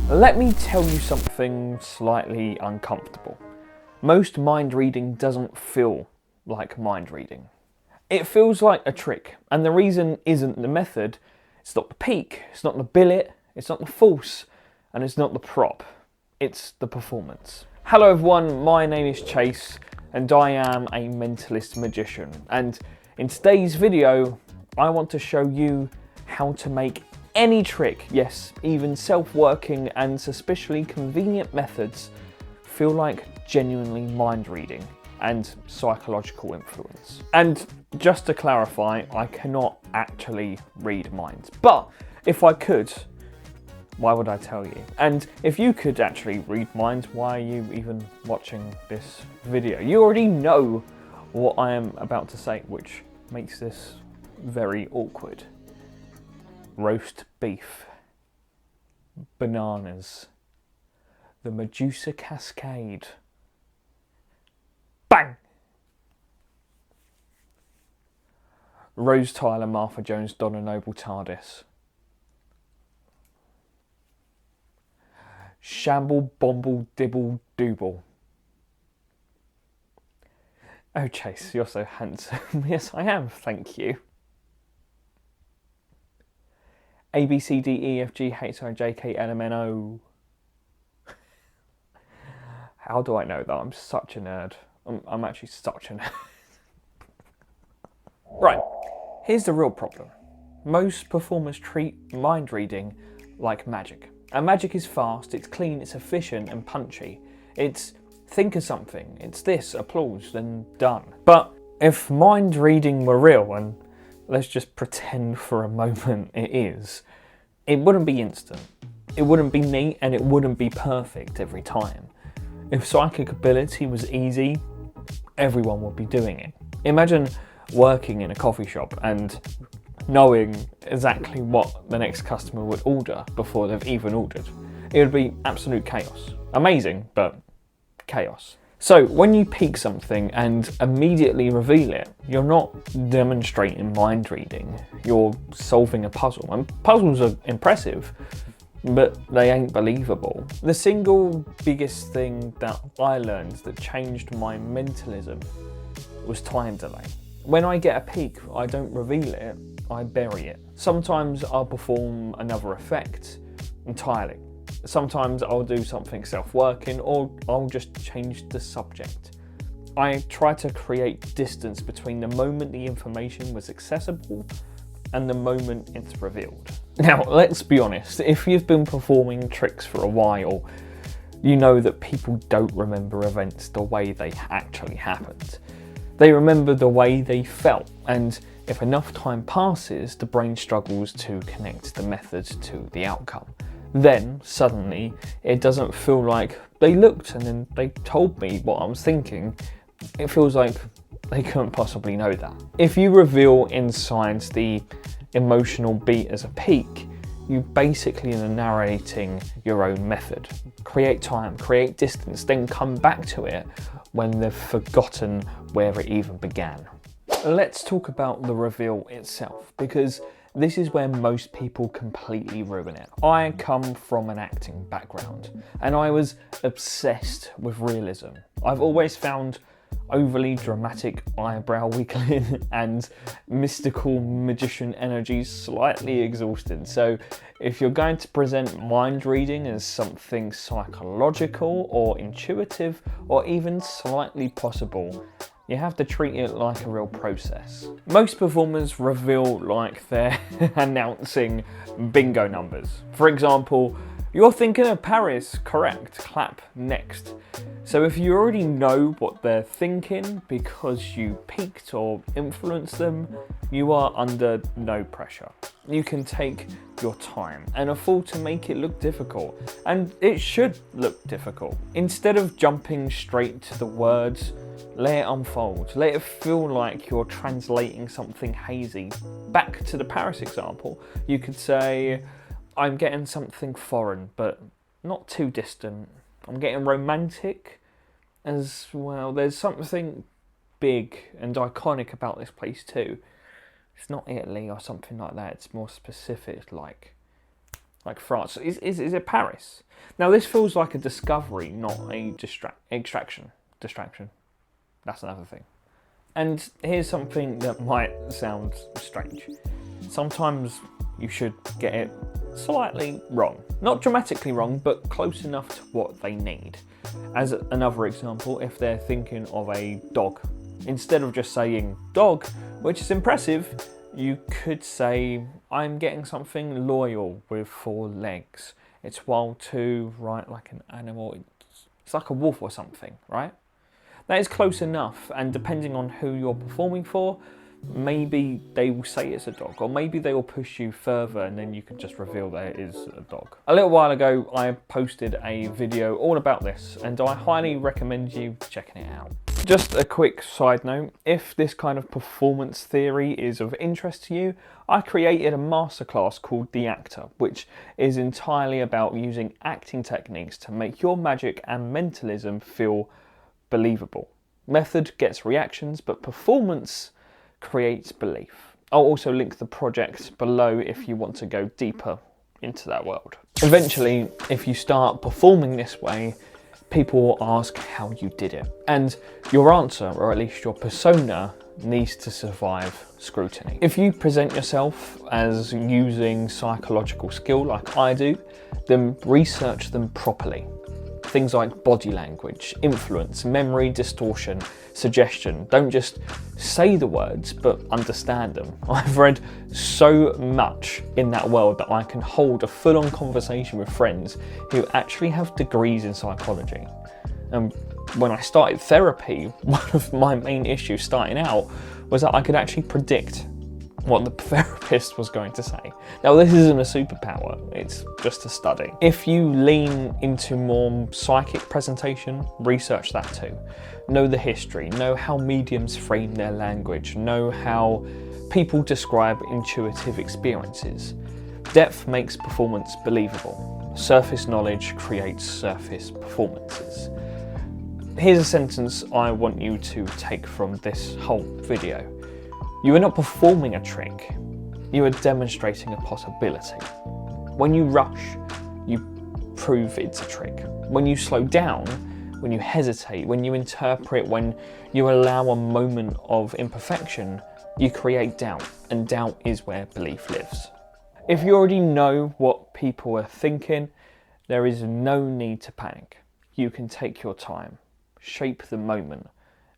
Let me tell you something slightly uncomfortable. Most mind reading doesn't feel like mind reading. It feels like a trick, and the reason isn't the method, it's not the peak, it's not the billet, it's not the force, and it's not the prop, it's the performance. Hello everyone, my name is Chase, and I am a mentalist magician, and in today's video, I want to show you how to make any trick, yes, even self-working and suspiciously convenient methods, feel like genuinely mind reading and psychological influence. And just to clarify, I cannot actually read minds, but if I could, why would I tell you? And if you could actually read minds, why are you even watching this video? You already know what I am about to say, which makes this very awkward. Roast beef, bananas, the Medusa Cascade. Bang! Rose Tyler, Martha Jones, Donna Noble, TARDIS. Shamble, bomble, dibble, dooble. Oh, Chase, you're so handsome. Yes, I am, thank you. A, B, C, D, E, F, G, H, I, J, K, L, M, N, O. How do I know that? I'm such a nerd. I'm actually such a nerd. Right, here's the real problem. Most performers treat mind reading like magic. And magic is fast, it's clean, it's efficient and punchy. It's think of something, it's this, applause, then done. But if mind reading were real, and let's just pretend for a moment it is, it wouldn't be instant. It wouldn't be neat and it wouldn't be perfect every time. If psychic ability was easy, everyone would be doing it. Imagine working in a coffee shop and knowing exactly what the next customer would order before they've even ordered. It would be absolute chaos. Amazing, but chaos. So when you peek something and immediately reveal it, you're not demonstrating mind reading, you're solving a puzzle. And puzzles are impressive, but they ain't believable. The single biggest thing that I learned that changed my mentalism was time delay. When I get a peek, I don't reveal it, I bury it. Sometimes I'll perform another effect entirely. Sometimes I'll do something self-working, or I'll just change the subject. I try to create distance between the moment the information was accessible and the moment it's revealed. Now, let's be honest, if you've been performing tricks for a while, you know that people don't remember events the way they actually happened. They remember the way they felt, and if enough time passes, the brain struggles to connect the method to the outcome. Then, suddenly, it doesn't feel like they looked and then they told me what I was thinking. It feels like they couldn't possibly know that. If you reveal inside the emotional beat as a peak, you basically are narrating your own method. Create time, create distance, then come back to it when they've forgotten where it even began. Let's talk about the reveal itself, because this is where most people completely ruin it. I come from an acting background, and I was obsessed with realism. I've always found overly dramatic eyebrow wiggling and mystical magician energy slightly exhausting. So if you're going to present mind reading as something psychological or intuitive or even slightly possible, you have to treat it like a real process. Most performers reveal like they're announcing bingo numbers. For example, you're thinking of Paris, correct, clap next. So if you already know what they're thinking because you peeked or influenced them, you are under no pressure. You can take your time and afford to make it look difficult, and it should look difficult. Instead of jumping straight to the words, let it unfold. Let it feel like you're translating something hazy. Back to the Paris example, you could say, I'm getting something foreign, but not too distant. I'm getting romantic as well. There's something big and iconic about this place too. It's not Italy or something like that. It's more specific, like like France. Is it Paris? Now this feels like a discovery, not a extraction. Distraction. That's another thing. And here's something that might sound strange. Sometimes you should get it slightly wrong. Not dramatically wrong, but close enough to what they need. As another example, if they're thinking of a dog, instead of just saying dog, which is impressive, you could say, I'm getting something loyal with 4 legs. It's wild too, right, like an animal. It's like a wolf or something, right? That is close enough, and depending on who you're performing for, maybe they will say it's a dog, or maybe they will push you further and then you can just reveal that it is a dog. A little while ago, I posted a video all about this, and I highly recommend you checking it out. Just a quick side note, if this kind of performance theory is of interest to you, I created a masterclass called The Actor, which is entirely about using acting techniques to make your magic and mentalism feel believable. Method gets reactions, but performance creates belief. I'll also link the project below if you want to go deeper into that world. Eventually, if you start performing this way, people will ask how you did it. And your answer, or at least your persona, needs to survive scrutiny. If you present yourself as using psychological skill like I do, then research them properly. Things like body language, influence, memory distortion, suggestion. Don't just say the words, but understand them. I've read so much in that world that I can hold a full-on conversation with friends who actually have degrees in psychology. And when I started therapy, one of my main issues starting out was that I could actually predict what the therapist was going to say. Now this isn't a superpower, it's just a study. If you lean into more psychic presentation, research that too. Know the history, know how mediums frame their language, know how people describe intuitive experiences. Depth makes performance believable. Surface knowledge creates surface performances. Here's a sentence I want you to take from this whole video. You are not performing a trick, you are demonstrating a possibility. When you rush, you prove it's a trick. When you slow down, when you hesitate, when you interpret, when you allow a moment of imperfection, you create doubt, and doubt is where belief lives. If you already know what people are thinking, there is no need to panic. You can take your time, shape the moment,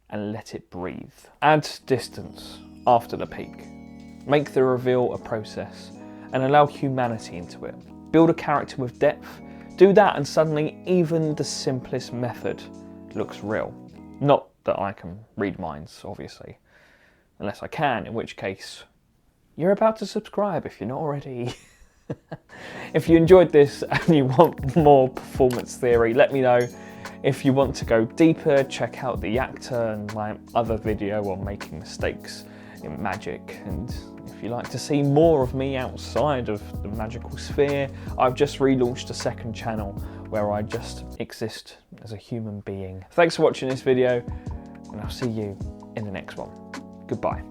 and let it breathe. Add distance after the peak. Make the reveal a process and allow humanity into it. Build a character with depth. Do that and suddenly even the simplest method looks real. Not that I can read minds, obviously. Unless I can, in which case, you're about to subscribe if you're not already. If you enjoyed this and you want more performance theory, let me know. If you want to go deeper, check out The Actor and my other video on making mistakes in magic. And if you like to see more of me outside of the magical sphere, I've just relaunched a second channel where I just exist as a human being. Thanks for watching this video, and I'll see you in the next one. Goodbye.